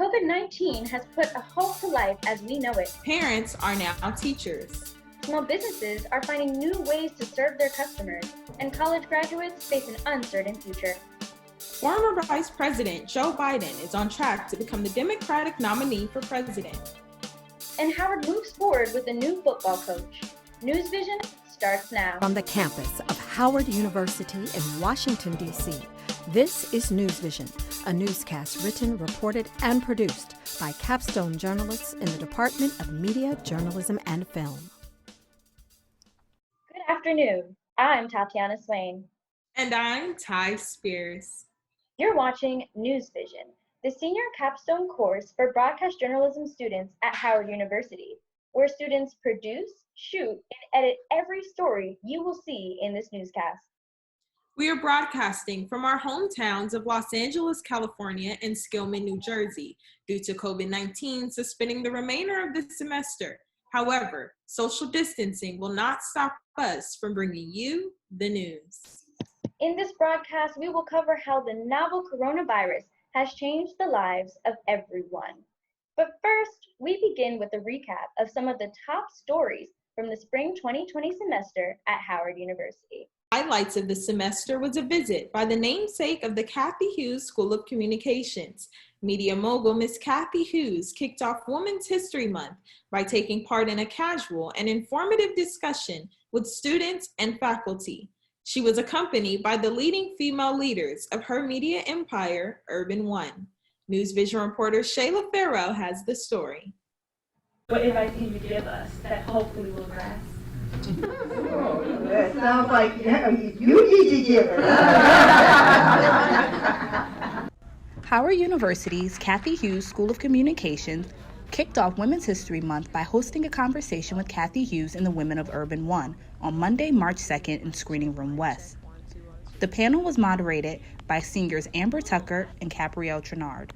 COVID-19 has put a halt to life as we know it. Parents are now teachers. Small businesses are finding new ways to serve their customers, and college graduates face an uncertain future. Former Vice President Joe Biden is on track to become the Democratic nominee for president. And Howard moves forward with a new football coach. NewsVision starts now. From the campus of Howard University in Washington, D.C., this is NewsVision, a newscast written, reported, and produced by capstone journalists in the Department of Media, Journalism, and Film. Good afternoon. I'm Tatiana Swain. And I'm Ty Spears. You're watching NewsVision, the senior capstone course for broadcast journalism students at Howard University, where students produce, shoot, and edit every story you will see in this newscast. We are broadcasting from our hometowns of Los Angeles, California, and Skillman, New Jersey, due to COVID-19 suspending the remainder of the semester. However, social distancing will not stop us from bringing you the news. In this broadcast, we will cover how the novel coronavirus has changed the lives of everyone. But first, we begin with a recap of some of the top stories from the spring 2020 semester at Howard University. Highlights of the semester was a visit by the namesake of the Cathy Hughes School of Communications. Media mogul Miss Cathy Hughes kicked off Women's History Month by taking part in a casual and informative discussion with students and faculty. She was accompanied by the leading female leaders of her media empire, Urban One. NewsVision reporter Shayla Farrow has the story. What advice can you give us that hopefully will grasp? That sounds like you need to give it. Howard University's Cathy Hughes School of Communications kicked off Women's History Month by hosting a conversation with Cathy Hughes and the women of Urban One on Monday, March 2nd in Screening Room West. The panel was moderated by seniors Amber Tucker and Caprielle Trinard.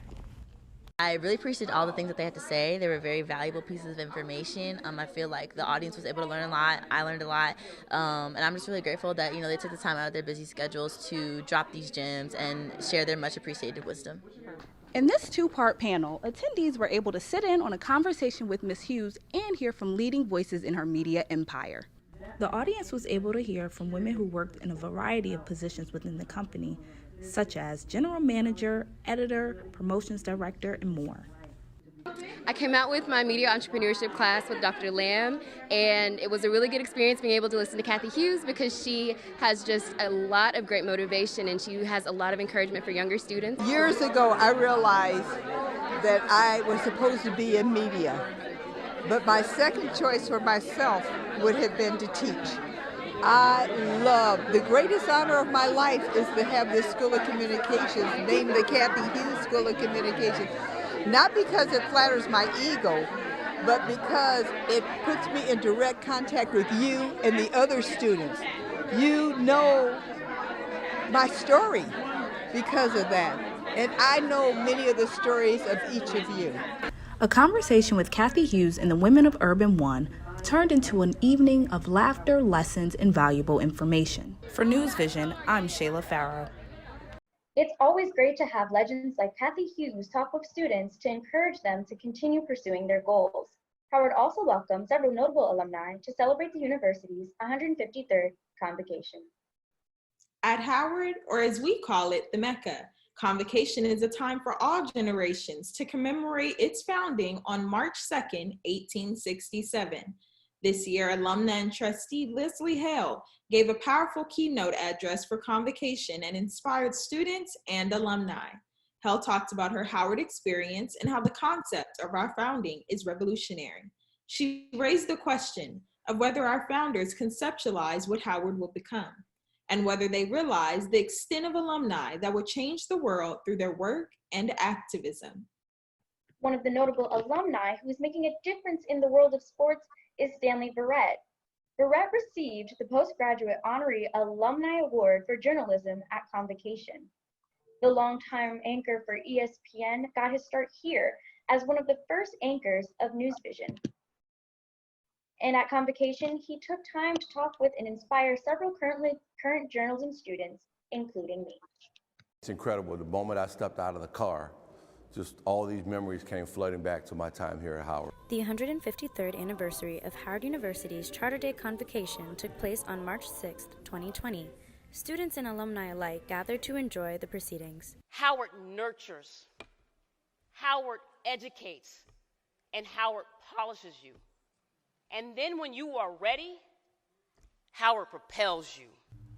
I really appreciated all the things that they had to say. They were very valuable pieces of information. I feel like the audience was able to learn a lot. I learned a lot. And I'm just really grateful that, they took the time out of their busy schedules to drop these gems and share their much appreciated wisdom. In this two-part panel, attendees were able to sit in on a conversation with Ms. Hughes and hear from leading voices in her media empire. The audience was able to hear from women who worked in a variety of positions within the company, such as general manager, editor, promotions director, and more. I came out with my media entrepreneurship class with Dr. Lamb, and it was a really good experience being able to listen to Cathy Hughes because she has just a lot of great motivation and she has a lot of encouragement for younger students. Years ago, I realized that I was supposed to be in media, but my second choice for myself would have been to teach. The greatest honor of my life is to have this School of Communications named the Cathy Hughes School of Communications. Not because it flatters my ego, but because it puts me in direct contact with you and the other students. You know my story because of that. And I know many of the stories of each of you. A conversation with Cathy Hughes and the women of Urban One turned into an evening of laughter, lessons, and valuable information. For NewsVision, I'm Shayla Farrow. It's always great to have legends like Cathy Hughes talk with students to encourage them to continue pursuing their goals. Howard also welcomed several notable alumni to celebrate the university's 153rd Convocation. At Howard, or as we call it, the Mecca, Convocation is a time for all generations to commemorate its founding on March 2nd, 1867. This year, alumna and trustee Leslie Hale gave a powerful keynote address for Convocation and inspired students and alumni. Hale talked about her Howard experience and how the concept of our founding is revolutionary. She raised the question of whether our founders conceptualized what Howard will become, and whether they realized the extent of alumni that would change the world through their work and activism. One of the notable alumni who is making a difference in the world of sports is Stanley Barrett. Barrett received the Postgraduate Honorary Alumni Award for Journalism at Convocation. The longtime anchor for ESPN got his start here as one of the first anchors of NewsVision. And at Convocation, he took time to talk with and inspire several current journalism students, including me. It's incredible. The moment I stepped out of the car, just all these memories came flooding back to my time here at Howard. The 153rd anniversary of Howard University's Charter Day Convocation took place on March 6, 2020. Students and alumni alike gathered to enjoy the proceedings. Howard nurtures, Howard educates, and Howard polishes you. And then when you are ready, Howard propels you.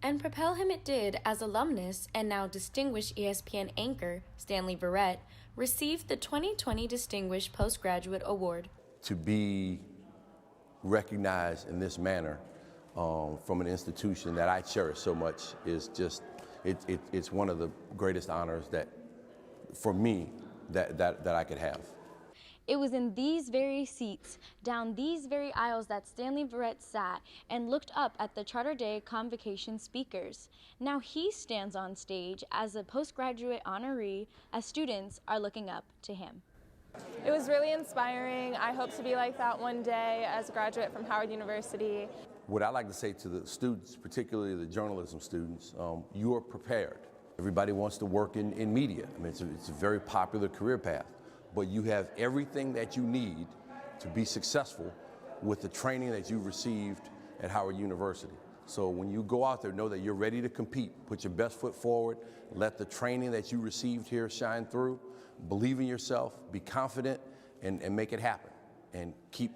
And propel him it did as alumnus and now distinguished ESPN anchor Stanley Verrett received the 2020 Distinguished Postgraduate Award. To be recognized in this manner from an institution that I cherish so much is just, it's one of the greatest honors that, for me, that I could have. It was in these very seats, down these very aisles that Stanley Verrett sat and looked up at the Charter Day Convocation speakers. Now he stands on stage as a postgraduate honoree as students are looking up to him. It was really inspiring. I hope to be like that one day as a graduate from Howard University. What I like to say to the students, particularly the journalism students, you are prepared. Everybody wants to work in media. I mean, it's a very popular career path. But you have everything that you need to be successful with the training that you received at Howard University. So when you go out there, know that you're ready to compete. Put your best foot forward. Let the training that you received here shine through. Believe in yourself. Be confident and make it happen. And keep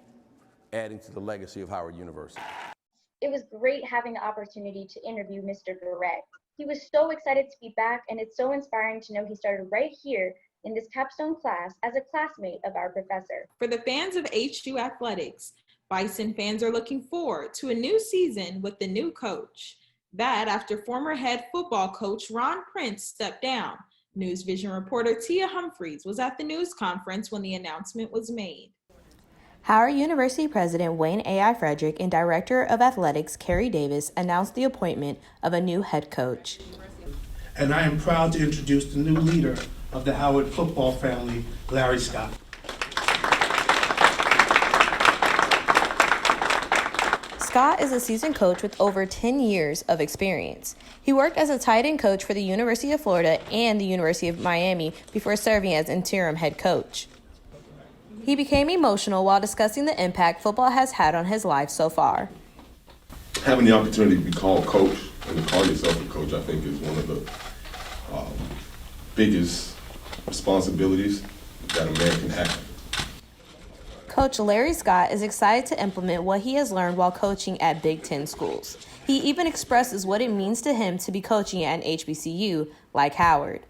adding to the legacy of Howard University. It was great having the opportunity to interview Mr. Verrett. He was so excited to be back, and it's so inspiring to know he started right here in this capstone class as a classmate of our professor. For the fans of HU athletics, Bison fans are looking forward to a new season with the new coach. That after former head football coach Ron Prince stepped down. NewsVision reporter Tia Humphries was at the news conference when the announcement was made. Howard University President Wayne A.I. Frederick and Director of Athletics Kerry Davis announced the appointment of a new head coach. And I am proud to introduce the new leader of the Howard football family, Larry Scott. Scott is a seasoned coach with over 10 years of experience. He worked as a tight end coach for the University of Florida and the University of Miami before serving as interim head coach. He became emotional while discussing the impact football has had on his life so far. Having the opportunity to be called coach and to call yourself a coach, I think, is one of the biggest responsibilities that a man can have. Coach Larry Scott is excited to implement what he has learned while coaching at Big Ten schools. He even expresses what it means to him to be coaching at an HBCU like Howard.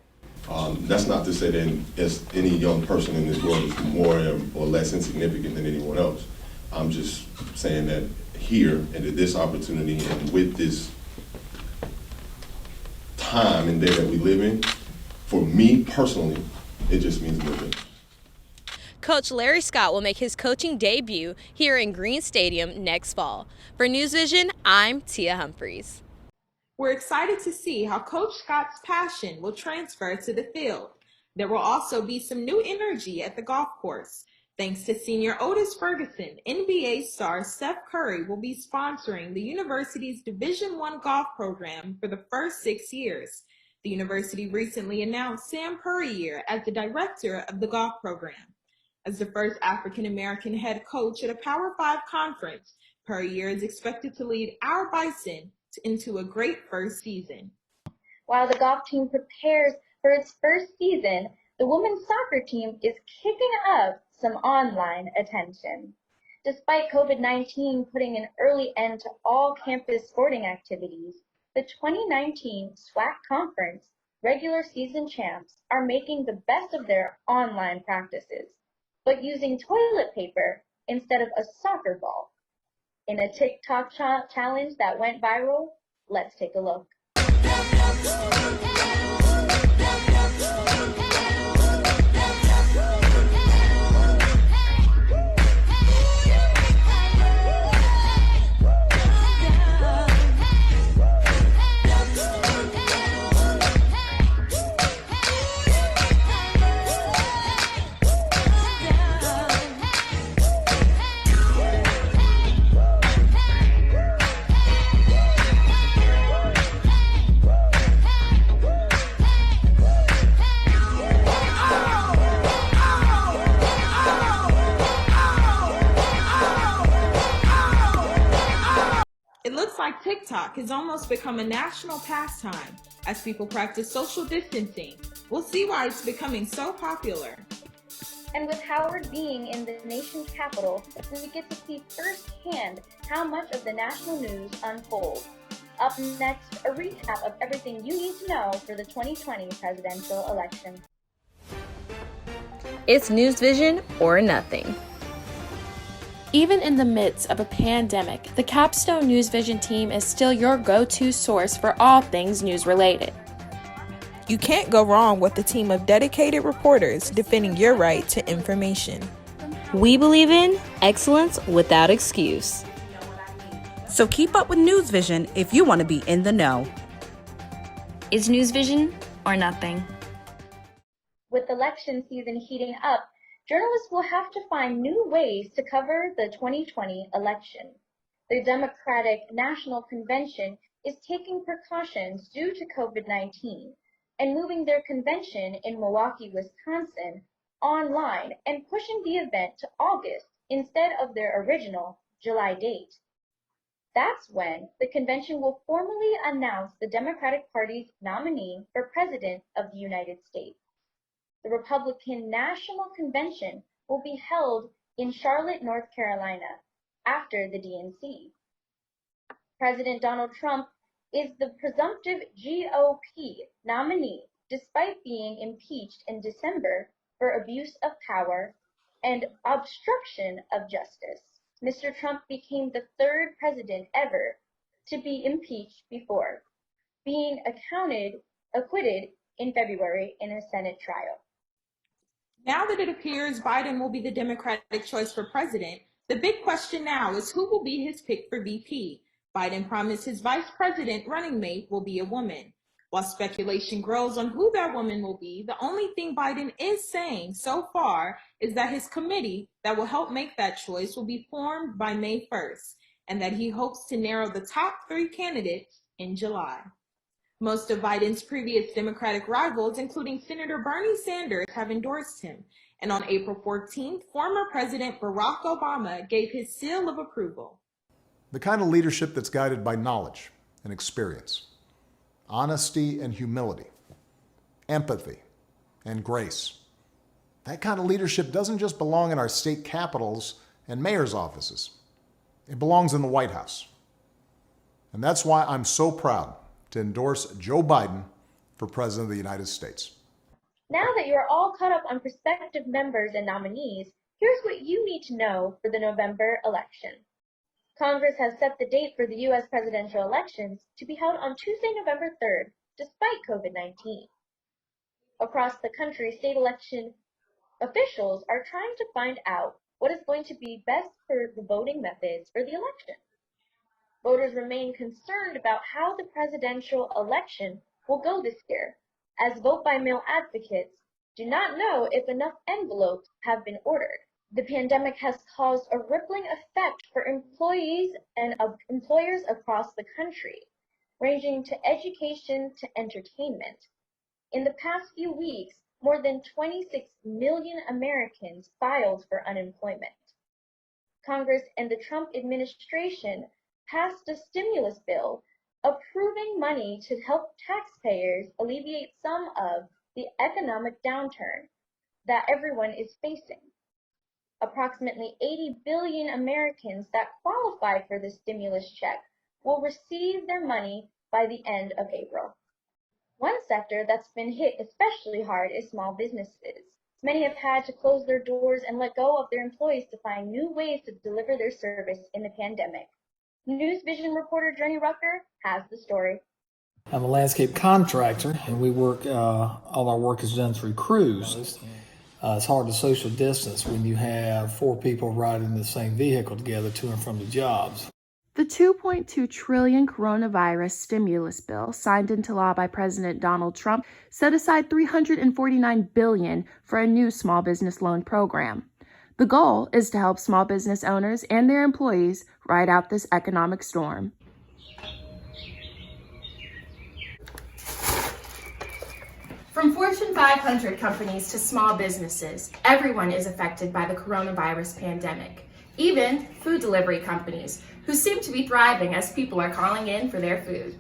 That's not to say that any young person in this world is more or less insignificant than anyone else. I'm just saying that here and at this opportunity and with this time and day that we live in, for me personally, it just means more than. Coach Larry Scott will make his coaching debut here in Green Stadium next fall. For NewsVision, I'm Tia Humphries. We're excited to see how Coach Scott's passion will transfer to the field. There will also be some new energy at the golf course. Thanks to senior Otis Ferguson, NBA star Steph Curry will be sponsoring the university's Division I golf program for the first 6 years. The university recently announced Sam Puryear as the director of the golf program. As the first African-American head coach at a Power 5 conference, Puryear is expected to lead our Bison into a great first season. While the golf team prepares for its first season, the women's soccer team is kicking up some online attention. Despite COVID-19 putting an early end to all campus sporting activities, the 2019 SWAC Conference regular season champs are making the best of their online practices, but using toilet paper instead of a soccer ball. In a TikTok challenge that went viral, let's take a look. like TikTok has almost become a national pastime as people practice social distancing. We'll see why it's becoming so popular. And with Howard being in the nation's capital, we get to see firsthand how much of the national news unfolds. Up next, a recap of everything you need to know for the 2020 presidential election. It's NewsVision or nothing. Even in the midst of a pandemic, the Capstone NewsVision team is still your go-to source for all things news-related. You can't go wrong with a team of dedicated reporters defending your right to information. We believe in excellence without excuse. So keep up with NewsVision if you want to be in the know. It's NewsVision or nothing. With election season heating up, journalists will have to find new ways to cover the 2020 election. The Democratic National Convention is taking precautions due to COVID-19 and moving their convention in Milwaukee, Wisconsin online and pushing the event to August instead of their original July date. That's when the convention will formally announce the Democratic Party's nominee for President of the United States. The Republican National Convention will be held in Charlotte, North Carolina, after the DNC. President Donald Trump is the presumptive GOP nominee, despite being impeached in December for abuse of power and obstruction of justice. Mr. Trump became the third president ever to be impeached before being acquitted in February in a Senate trial. Now that it appears Biden will be the Democratic choice for president, the big question now is who will be his pick for VP. Biden promised his vice president running mate will be a woman. While speculation grows on who that woman will be, the only thing Biden is saying so far is that his committee that will help make that choice will be formed by May 1st, and that he hopes to narrow the top 3 candidates in July. Most of Biden's previous Democratic rivals, including Senator Bernie Sanders, have endorsed him. And on April 14th, former President Barack Obama gave his seal of approval. The kind of leadership that's guided by knowledge and experience, honesty and humility, empathy and grace. That kind of leadership doesn't just belong in our state capitals and mayor's offices. It belongs in the White House. And that's why I'm so proud to endorse Joe Biden for President of the United States. Now that you're all caught up on prospective members and nominees, here's what you need to know for the November election. Congress has set the date for the U.S. presidential elections to be held on Tuesday, November 3rd, despite COVID-19. Across the country, state election officials are trying to find out what is going to be best for the voting methods for the election. Voters remain concerned about how the presidential election will go this year, as vote-by-mail advocates do not know if enough envelopes have been ordered. The pandemic has caused a rippling effect for employees and employers across the country, ranging to education to entertainment. In the past few weeks, more than 26 million Americans filed for unemployment. Congress and the Trump administration passed a stimulus bill approving money to help taxpayers alleviate some of the economic downturn that everyone is facing. Approximately 80 billion Americans that qualify for the stimulus check will receive their money by the end of April. One sector that's been hit especially hard is small businesses. Many have had to close their doors and let go of their employees to find new ways to deliver their service in the pandemic. NewsVision reporter Journey Rucker has the story. I'm a landscape contractor, and we work. All our work is done through crews. It's hard to social distance when you have 4 people riding the same vehicle together to and from the jobs. The $2.2 trillion coronavirus stimulus bill signed into law by President Donald Trump set aside $349 billion for a new small business loan program. The goal is to help small business owners and their employees ride out this economic storm. From Fortune 500 companies to small businesses, everyone is affected by the coronavirus pandemic. even food delivery companies, who seem to be thriving as people are calling in for their food.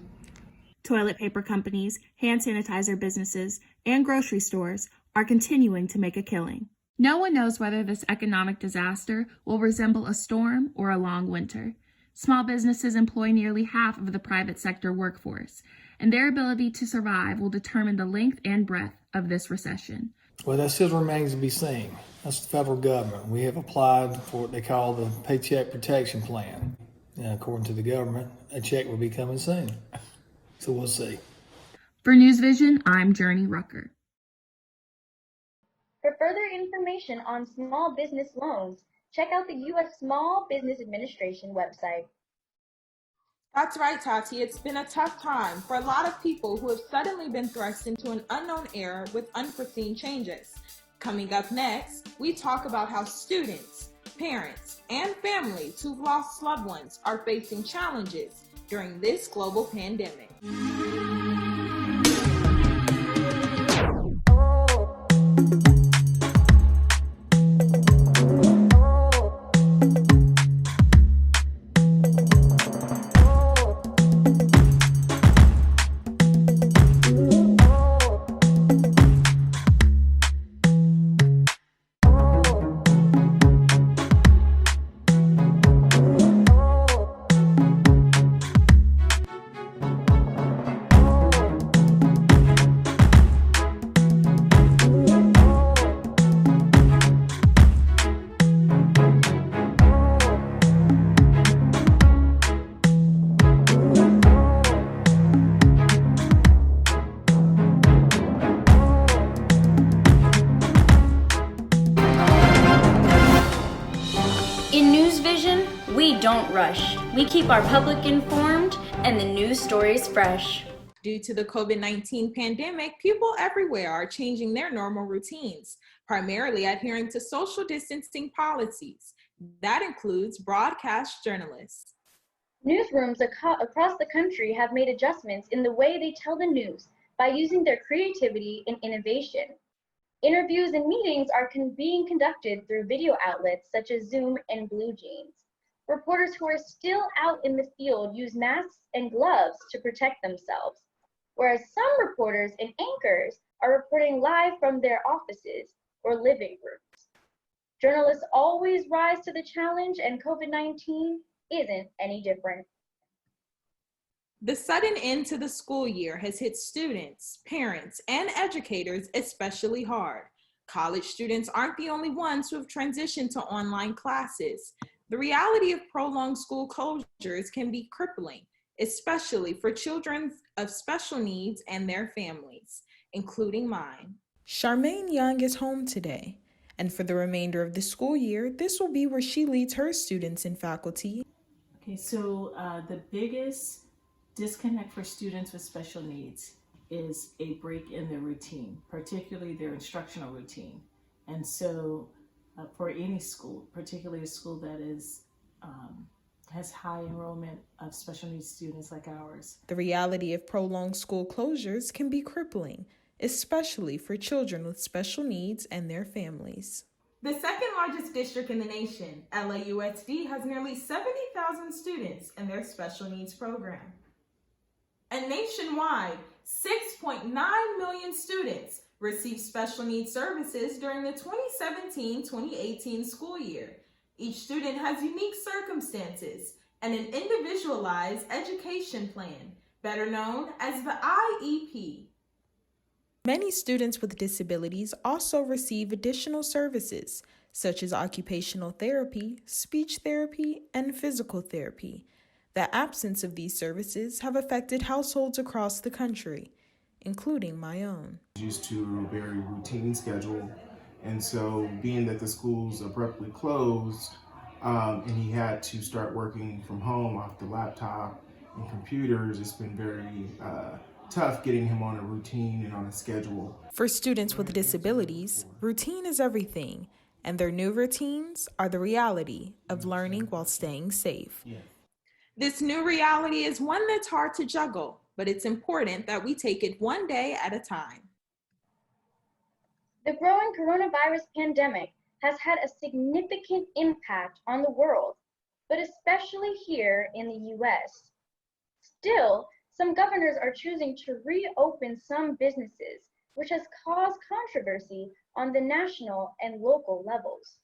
Toilet paper companies, hand sanitizer businesses, and grocery stores are continuing to make a killing. No one knows whether this economic disaster will resemble a storm or a long winter. Small businesses employ nearly half of the private sector workforce, and their ability to survive will determine the length and breadth of this recession. Well, that still remains to be seen. That's the federal government. We have applied for what they call the Paycheck Protection Plan. Now, according to the government, a check will be coming soon. So we'll see. For NewsVision, I'm Journey Rucker. For further information on small business loans, check out the U.S. Small Business Administration website. That's right, Tati. It's been a tough time for a lot of people who have suddenly been thrust into an unknown era with unforeseen changes. Coming up next, we talk about how students, parents, and families who've lost loved ones are facing challenges during this global pandemic. Don't rush. We keep our public informed and the news stories fresh. Due to the COVID-19 pandemic, people everywhere are changing their normal routines, primarily adhering to social distancing policies. That includes broadcast journalists. Newsrooms across the country have made adjustments in the way they tell the news by using their creativity and innovation. Interviews and meetings are being conducted through video outlets such as Zoom and Blue Jeans. Reporters who are still out in the field use masks and gloves to protect themselves, whereas some reporters and anchors are reporting live from their offices or living rooms. Journalists always rise to the challenge, and COVID-19 isn't any different. The sudden end to the school year has hit students, parents, and educators especially hard. College students aren't the only ones who have transitioned to online classes. The reality of prolonged school closures can be crippling, especially for children of special needs and their families, including mine. Charmaine Young is home today, and for the remainder of the school year, this will be where she leads her students and faculty. Okay, so the biggest disconnect for students with special needs is a break in their routine, particularly their instructional routine. And so for any school, particularly a school that is has high enrollment of special needs students like ours. The reality of prolonged school closures can be crippling, especially for children with special needs and their families. The second largest district in the nation, LAUSD, has nearly 70,000 students in their special needs program. And nationwide, 6.9 million students received special needs services during the 2017-2018 school year. Each student has unique circumstances and an individualized education plan, better known as the IEP. Many students with disabilities also receive additional services, such as occupational therapy, speech therapy, and physical therapy. The absence of these services have affected households across the country, including my own. Used to a very routine schedule, and so being that the schools abruptly closed, and he had to start working from home off the laptop and computers, it's been very tough getting him on a routine and on a schedule. For students with disabilities, routine is everything, and their new routines are the reality of learning while staying safe. Yeah. This new reality is one that's hard to juggle, but it's important that we take it one day at a time. The growing coronavirus pandemic has had a significant impact on the world, but especially here in the US. Still, some governors are choosing to reopen some businesses, which has caused controversy on the national and local levels.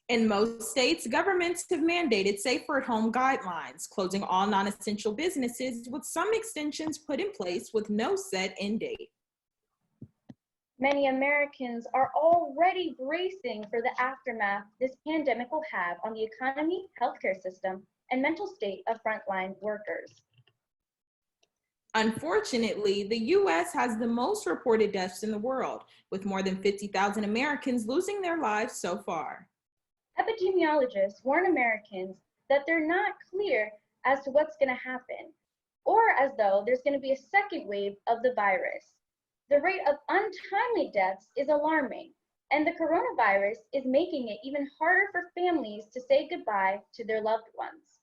In most states, governments have mandated safer at home guidelines, closing all non-essential businesses with some extensions put in place with no set end date. Many Americans are already bracing for the aftermath this pandemic will have on the economy, healthcare system, and mental state of frontline workers. Unfortunately, the U.S. has the most reported deaths in the world, with more than 50,000 Americans losing their lives so far. Epidemiologists warn Americans that they're not clear as to what's going to happen, or as though there's going to be a second wave of the virus. The rate of untimely deaths is alarming, and the coronavirus is making it even harder for families to say goodbye to their loved ones.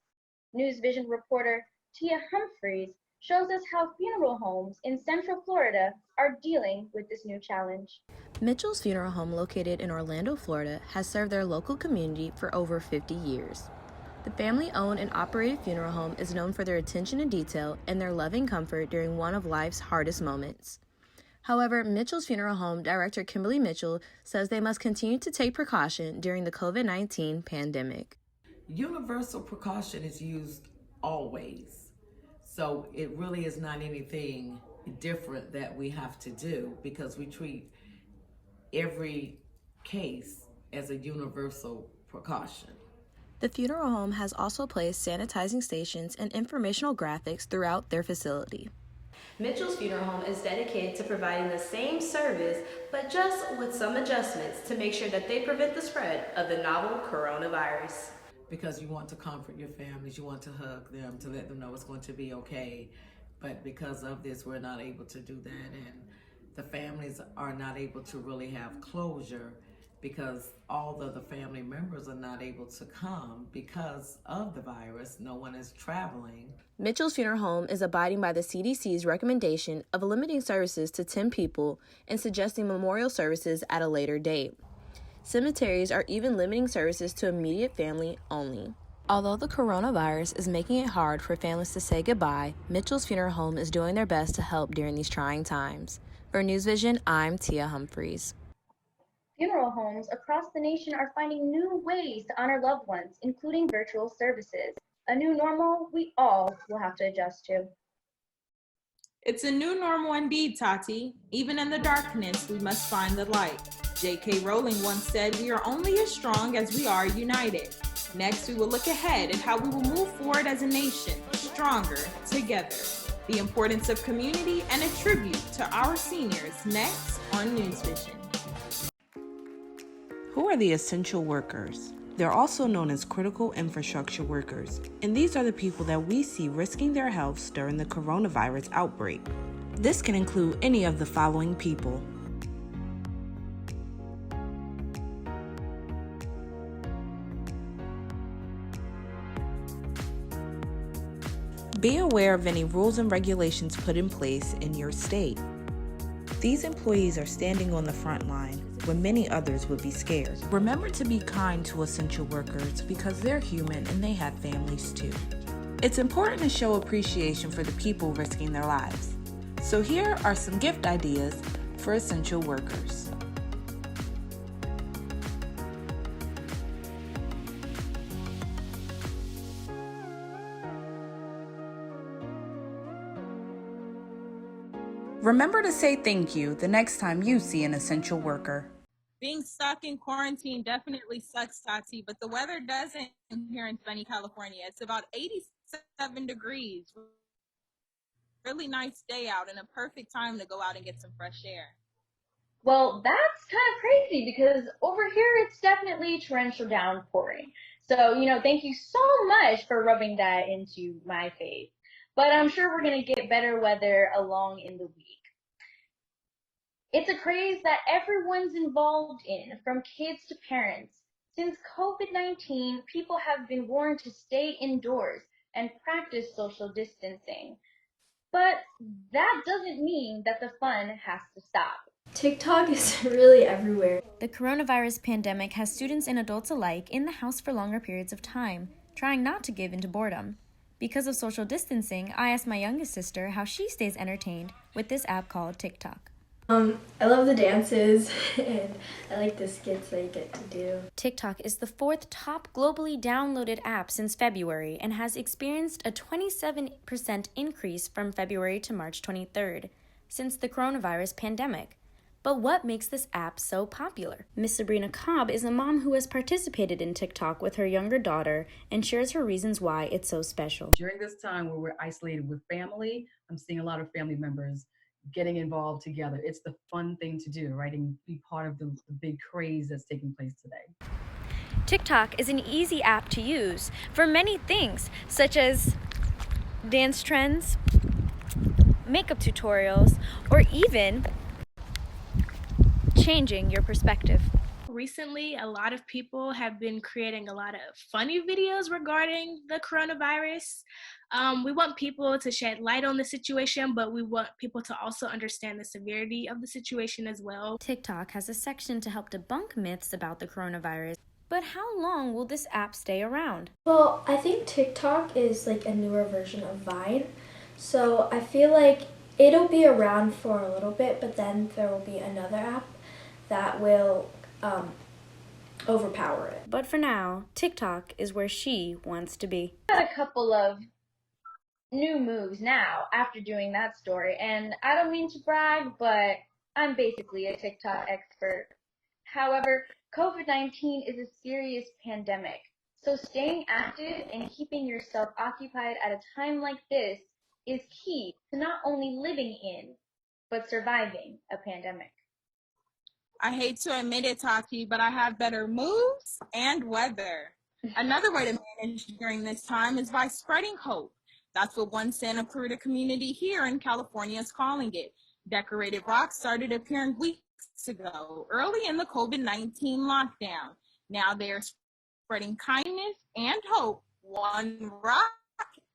NewsVision reporter Tia Humphries shows us how funeral homes in Central Florida are dealing with this new challenge. Mitchell's Funeral Home, located in Orlando, Florida, has served their local community for over 50 years. The family-owned and operated funeral home is known for their attention to detail and their loving comfort during one of life's hardest moments. However, Mitchell's Funeral Home director Kimberly Mitchell says they must continue to take precaution during the COVID-19 pandemic. Universal precaution is used always. So it really is not anything different that we have to do, because we treat every case as a universal precaution. The funeral home has also placed sanitizing stations and informational graphics throughout their facility. Mitchell's Funeral Home is dedicated to providing the same service, but just with some adjustments to make sure that they prevent the spread of the novel coronavirus. Because you want to comfort your families, you want to hug them, to let them know it's going to be okay. But because of this, we're not able to do that, and the families are not able to really have closure because all of the family members are not able to come because of the virus. No one is traveling. Mitchell's Funeral Home is abiding by the CDC's recommendation of limiting services to 10 people and suggesting memorial services at a later date. Cemeteries are even limiting services to immediate family only. Although the coronavirus is making it hard for families to say goodbye, Mitchell's Funeral Home is doing their best to help during these trying times. For NewsVision, I'm Tia Humphries. Funeral homes across the nation are finding new ways to honor loved ones, including virtual services. A new normal we all will have to adjust to. It's a new normal indeed, Tati. Even in the darkness, we must find the light. J.K. Rowling once said, "We are only as strong as we are united." Next, we will look ahead at how we will move forward as a nation, stronger together. The importance of community and a tribute to our seniors next on NewsVision. Who are the essential workers? They're also known as critical infrastructure workers, and these are the people that we see risking their health during the coronavirus outbreak. This can include any of the following people: be aware of any rules and regulations put in place in your state. These employees are standing on the front line when many others would be scared. Remember to be kind to essential workers because they're human and they have families too. It's important to show appreciation for the people risking their lives. So here are some gift ideas for essential workers. Remember to say thank you the next time you see an essential worker. Being stuck in quarantine definitely sucks, Tati, but the weather doesn't here in sunny California. It's about 87 degrees. Really nice day out and a perfect time to go out and get some fresh air. Well, that's kind of crazy because over here it's definitely torrential downpouring. So, thank you so much for rubbing that into my face. But I'm sure we're going to get better weather along in the week. It's a craze that everyone's involved in, from kids to parents. Since COVID-19, people have been warned to stay indoors and practice social distancing. But that doesn't mean that the fun has to stop. TikTok is really everywhere. The coronavirus pandemic has students and adults alike in the house for longer periods of time, trying not to give into boredom. Because of social distancing, I asked my youngest sister how she stays entertained with this app called TikTok. I love the dances and I like the skits that you get to do. TikTok is the 4th top globally downloaded app since February and has experienced a 27% increase from February to March 23rd since the coronavirus pandemic. But what makes this app so popular? Miss Sabrina Cobb is a mom who has participated in TikTok with her younger daughter and shares her reasons why it's so special. During this time where we're isolated with family, I'm seeing a lot of family members getting involved together. It's the fun thing to do, right? And be part of the big craze that's taking place today. TikTok is an easy app to use for many things, such as dance trends, makeup tutorials, or even changing your perspective. Recently, a lot of people have been creating a lot of funny videos regarding the coronavirus. We want people to shed light on the situation, but we want people to also understand the severity of the situation as well. TikTok has a section to help debunk myths about the coronavirus. But how long will this app stay around? Well, I think TikTok is like a newer version of Vine. So I feel like it'll be around for a little bit, but then there will be another app that will overpower it. But for now, TikTok is where she wants to be. I had a couple of new moves now after doing that story, and I don't mean to brag, but I'm basically a TikTok expert. However, COVID-19 is a serious pandemic, so staying active and keeping yourself occupied at a time like this is key to not only living in, but surviving a pandemic. I hate to admit it, Tati, but I have better moves and weather. Another way to manage during this time is by spreading hope. That's what one Santa Clarita community here in California is calling it. Decorated rocks started appearing weeks ago, early in the COVID-19 lockdown. Now they're spreading kindness and hope, one rock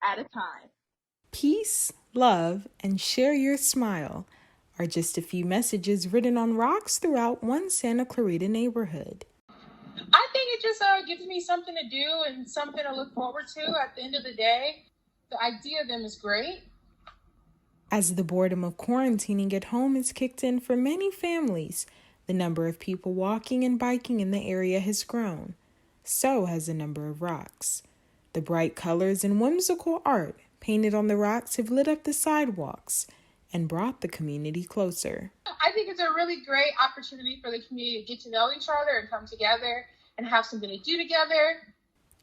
at a time. Peace, love, and share your smile are just a few messages written on rocks throughout one Santa Clarita neighborhood. I think it just gives me something to do and something to look forward to at the end of the day. The idea of them is great. As the boredom of quarantining at home is kicked in for many families, the number of people walking and biking in the area has grown. So has the number of rocks. The bright colors and whimsical art painted on the rocks have lit up the sidewalks and brought the community closer. I think it's a really great opportunity for the community to get to know each other and come together and have something to do together.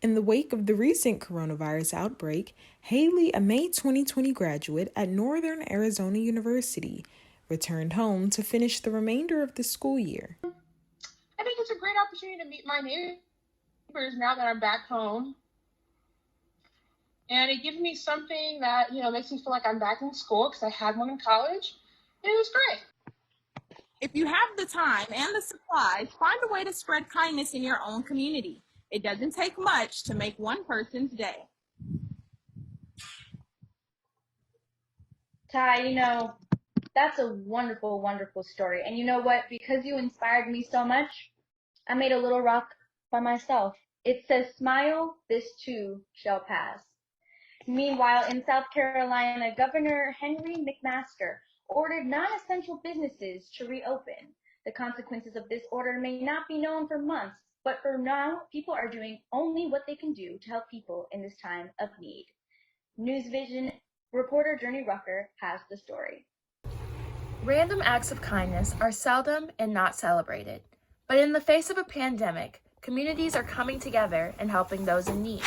In the wake of the recent coronavirus outbreak, Haley, a May 2020 graduate at Northern Arizona University, returned home to finish the remainder of the school year. I think it's a great opportunity to meet my neighbors now that I'm back home. And it gives me something that, makes me feel like I'm back in school because I had one in college. And it was great. If you have the time and the supplies, find a way to spread kindness in your own community. It doesn't take much to make one person's day. Ty, that's a wonderful, wonderful story. And you know what? Because you inspired me so much, I made a little rock by myself. It says, "Smile, this too shall pass." Meanwhile, in South Carolina, Governor Henry McMaster ordered non-essential businesses to reopen. The consequences of this order may not be known for months, but for now, people are doing only what they can do to help people in this time of need. NewsVision reporter Journey Rucker has the story. Random acts of kindness are seldom and not celebrated, but in the face of a pandemic, communities are coming together and helping those in need.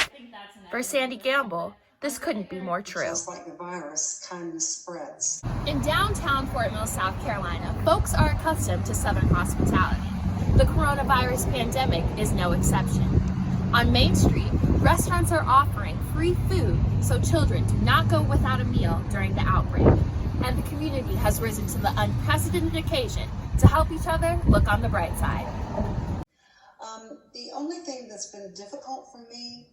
For Sandy Gamble, this couldn't be more true. Just like the virus, kindness spreads. In downtown Fort Mill, South Carolina, folks are accustomed to Southern hospitality. The coronavirus pandemic is no exception. On Main Street, restaurants are offering free food so children do not go without a meal during the outbreak. And the community has risen to the unprecedented occasion to help each other look on the bright side. The only thing that's been difficult for me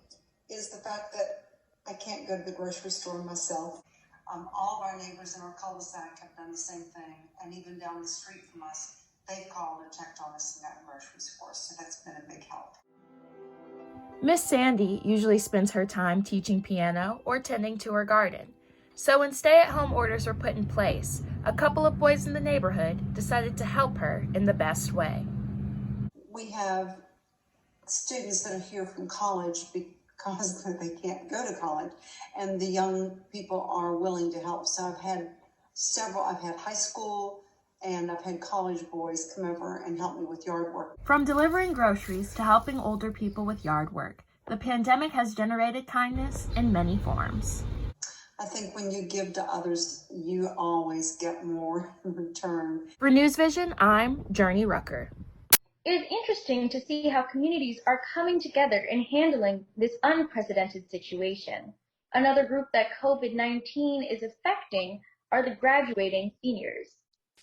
is the fact that I can't go to the grocery store myself. All of our neighbors in our cul-de-sac have done the same thing, and even down the street from us, they've called and checked on us and gotten groceries for us, so that's been a big help. Miss Sandy usually spends her time teaching piano or tending to her garden. So when stay-at-home orders were put in place, a couple of boys in the neighborhood decided to help her in the best way. We have students that are here from college because they can't go to college, and the young people are willing to help. So I've had high school and I've had college boys come over and help me with yard work. From delivering groceries to helping older people with yard work, the pandemic has generated kindness in many forms. I think when you give to others, you always get more in return. For NewsVision, I'm Journey Rucker. It is interesting to see how communities are coming together in handling this unprecedented situation. Another group that COVID-19 is affecting are the graduating seniors.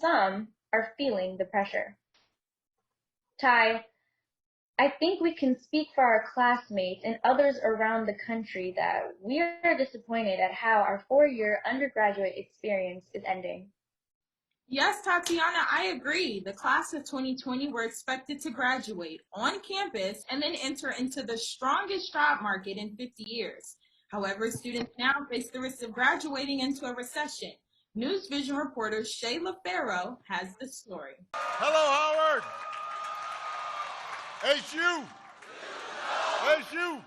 Some are feeling the pressure. Ty, I think we can speak for our classmates and others around the country that we are disappointed at how our 4-year undergraduate experience is ending. Yes, Tatiana, I agree. The class of 2020 were expected to graduate on campus and then enter into the strongest job market in 50 years. However, students now face the risk of graduating into a recession. NewsVision reporter Shayla Farrow has the story. Hello, Howard. HU. HU.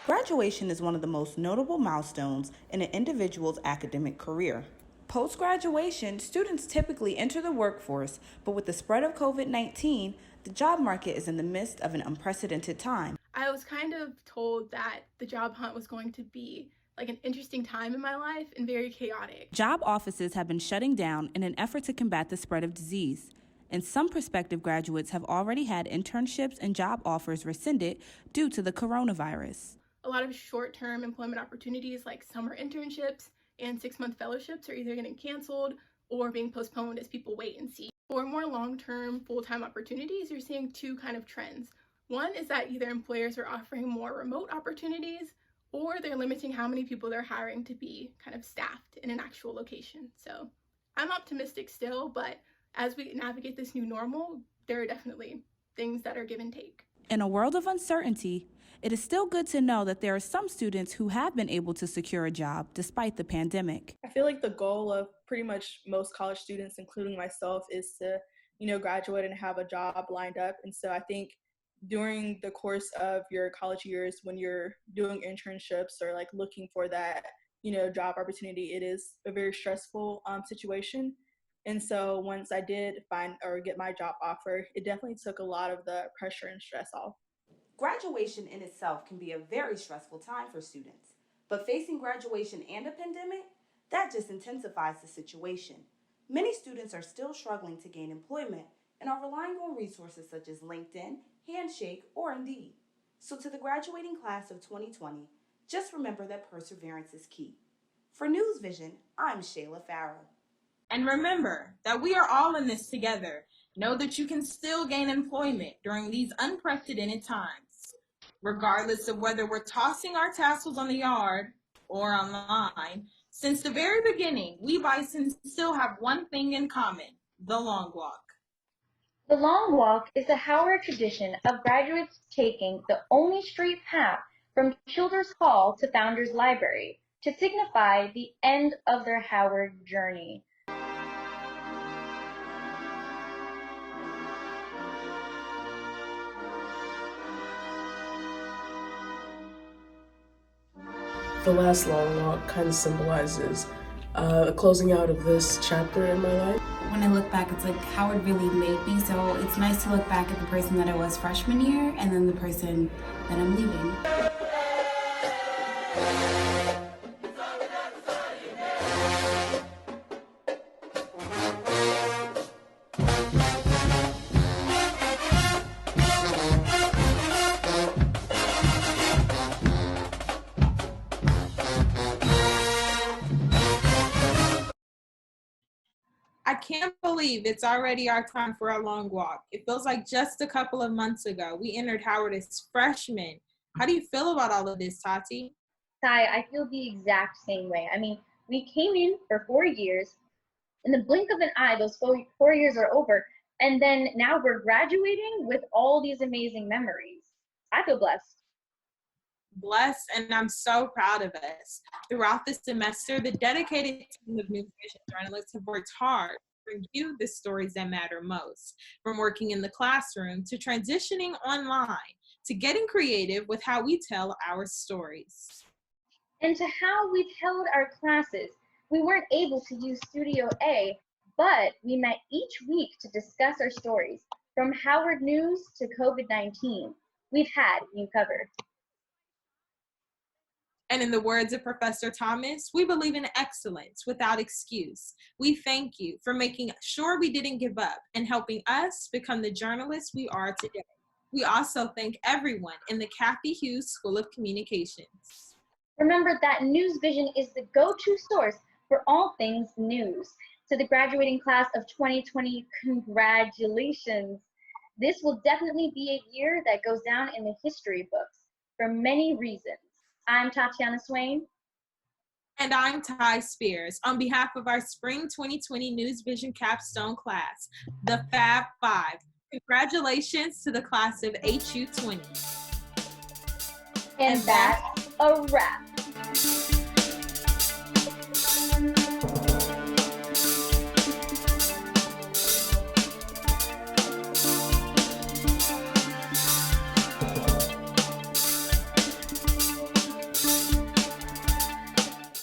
Graduation is one of the most notable milestones in an individual's academic career. Post-graduation, students typically enter the workforce, but with the spread of COVID-19, the job market is in the midst of an unprecedented time. I was kind of told that the job hunt was going to be like an interesting time in my life and very chaotic. Job offices have been shutting down in an effort to combat the spread of disease, and some prospective graduates have already had internships and job offers rescinded due to the coronavirus. A lot of short-term employment opportunities like summer internships and 6-month fellowships are either getting canceled or being postponed as people wait and see. For more long-term, full-time opportunities, you're seeing two kind of trends. One is that either employers are offering more remote opportunities or they're limiting how many people they're hiring to be kind of staffed in an actual location. So I'm optimistic still, but as we navigate this new normal, there are definitely things that are give and take. In a world of uncertainty, it is still good to know that there are some students who have been able to secure a job despite the pandemic. I feel like the goal of pretty much most college students, including myself, is to, graduate and have a job lined up. And so I think during the course of your college years, when you're doing internships or like looking for that, job opportunity, it is a very stressful situation. And so once I did find or get my job offer, it definitely took a lot of the pressure and stress off. Graduation in itself can be a very stressful time for students, but facing graduation and a pandemic, that just intensifies the situation. Many students are still struggling to gain employment and are relying on resources such as LinkedIn, Handshake, or Indeed. So to the graduating class of 2020, just remember that perseverance is key. For NewsVision, I'm Shayla Farrow. And remember that we are all in this together. Know that you can still gain employment during these unprecedented times. Regardless of whether we're tossing our tassels on the yard or online, since the very beginning, we Bisons still have one thing in common: the long walk. The long walk is a Howard tradition of graduates taking the only straight path from Childers Hall to Founders Library to signify the end of their Howard journey. The last long walk kind of symbolizes a closing out of this chapter in my life. When I look back, it's like Howard really made me, so it's nice to look back at the person that I was freshman year and then the person that I'm leaving. I can't believe it's already our time for our long walk. It feels like just a couple of months ago, we entered Howard as freshmen. How do you feel about all of this, Tati? Sai, I feel the exact same way. I mean, we came in for 4 years. In the blink of an eye, those 4 years are over. And then now we're graduating with all these amazing memories. I feel blessed. Blessed, and I'm so proud of us. Throughout the semester, the dedicated team of NewsVision journalists have worked hard to bring you the stories that matter most, from working in the classroom to transitioning online to getting creative with how we tell our stories. And to how we've held our classes. We weren't able to use Studio A, but we met each week to discuss our stories. From Howard News to COVID-19, we've had you covered. And in the words of Professor Thomas, we believe in excellence without excuse. We thank you for making sure we didn't give up and helping us become the journalists we are today. We also thank everyone in the Kathy Hughes School of Communications. Remember that NewsVision is the go-to source for all things news. To the graduating class of 2020, congratulations. This will definitely be a year that goes down in the history books for many reasons. I'm Tatiana Swain. And I'm Ty Spears. On behalf of our Spring 2020 NewsVision capstone class, the Fab Five, congratulations to the class of HU20. And that's a wrap.